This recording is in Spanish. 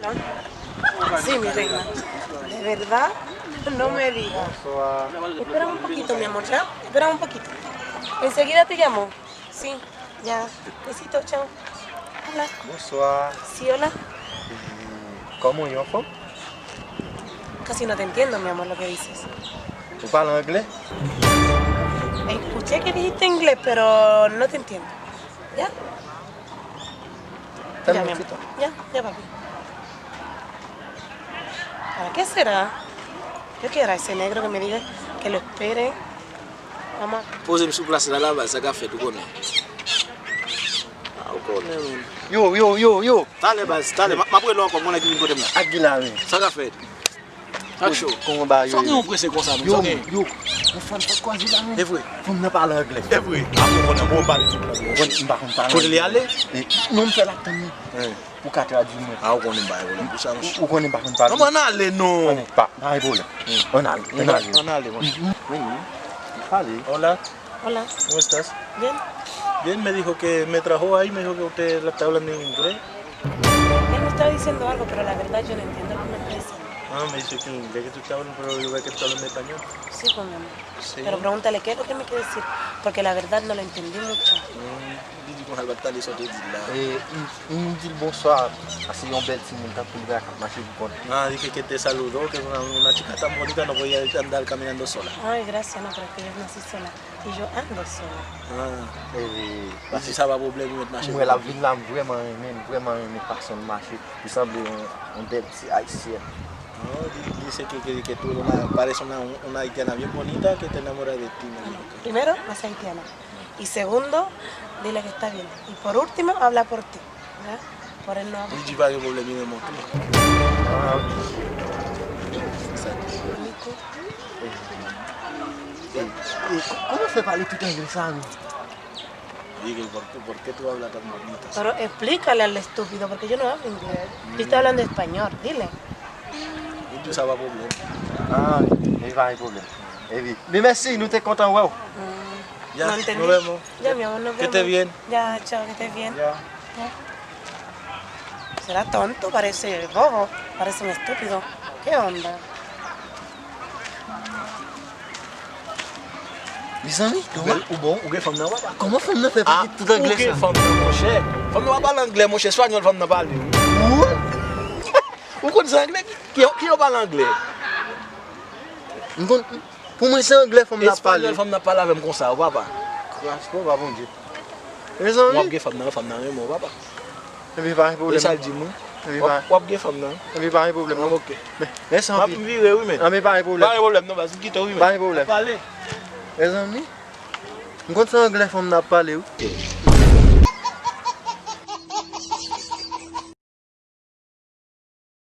¿Aló? Sí, mi reina. ¿De verdad? No me digas. Espera un poquito, mi amor, ¿ya? Espera un poquito. Enseguida te llamo. Sí, ya. Besito, chao. Hola. Bonsoir. Sí, hola. Comment ils en font? Casi no te entiendo, mi amor, lo que dices. Vous parlez anglais? Escuché que dijiste inglés, pero no te entiendo. ¿Ya? Ya, mi amor. Ya, papi. ¿Para qué será? Yo quiero a ese negro que me diga que lo espere. Vamos. Posez-moi sur place là-bas, ça qu'a fait, tu connais. Ah, tu connais, man. Yo. Tale, base, tale. Ma prends encore, mon équipe, côté là. Aguilar, oui. Ça qu'a fait. Ah, chaud. Comment va, yo? Sans qu'on presse comme ça, Yo, mon yo. On fait pas quoi, Aguilar, oui. C'est vrai. Faut me parler anglais. C'est vrai. Ah, on parle tout là. On va parler. Faut y aller? Non, me fait la tenue. Pour qu'à traduire. Ah, on connaît pas, on pour ça. Ou connaît pas parler. Non, on aller, non. On est pas. Pas problème. On a. On aller, mon. Oui. Vale. Hola, Hola. ¿cómo estás? Bien. Bien, me dijo que me trajo ahí, me dijo que usted está hablando en inglés. Él me estaba diciendo algo, pero la verdad yo no entiendo alguna empresa. Ah, me dice que en inglés que tú estás hablando, pero yo veo que tú hablas en español. Sí, pues, mi amor. Sí. Pero pregúntale qué es lo que me quiere decir, porque la verdad no lo entendí mucho. Dis qu'on va parler sur des îles là. Il me dit bonsoir. Así un bel simon pour le gars qui marche du Ah, dije que te saludó, que es una chica tan bonita, no voy a andar caminando sola. Ay, gracias, no, pero es que yo nací sola y yo ando sola. Ah, parce que ça va problème maintenant chez Moi, la ville là, vraiment une personne marcher. Il semble un bel petit haïtien. No, dice que tú pareces una haitiana bien bonita que te enamora de ti. Me dijo. Primero, no sea haitiana. Y segundo, dile que está bien. Y por último, habla por ti. ¿Ya? Por él no habla. Je dis pas de problème, il est mon tour. Ah, ok. ¿Cómo se parle tout anglais ça, nous? Dije, ¿por qué tú hablas tan bonita? Pero explícale al estúpido, porque yo no hablo inglés. Yo estoy hablando español, dile. Et tout ça va problème. Ah, il va, problème. Mais merci, nous t'es contents, wow. Ya, No entendí. nos vemos. Ya, mi amor, nos Que vemos. estés bien. Ya, chao, que estés bien. Ya. Será tonto, parece bobo, parece un estúpido. ¿Qué onda? Les amis, Ou bon, ou bien femme n'a pas. comment femme ne fait Ah, pas tout anglais ou bien ça? femme n'a mon cher. Femme n'a pas parlé anglais, mon cher. Espagnol, femme n'a pas parlé. Ou connaissez anglais? Qui parle anglais? Pour moi, c'est anglais, femme n'a pas Espagnol, femme n'a pas parlé comme ça, ou papa? Je pas, bon Dieu. Les Ou amis, bien femme n'a rien, ou papa? il n'y a pas de Et problème. ça le dit, moi. Il n'y a Ou bien femme n'a. pas de problème. Ok. Mais sans Ma vie. vie, oui, mais. Ah, mais pas de problème. Pas de problème, non, vas-y, quitte, oui, mais. Pas de problème. Parlez. Les amis, quand c'est anglais, femme n'a pas parlé. Ok.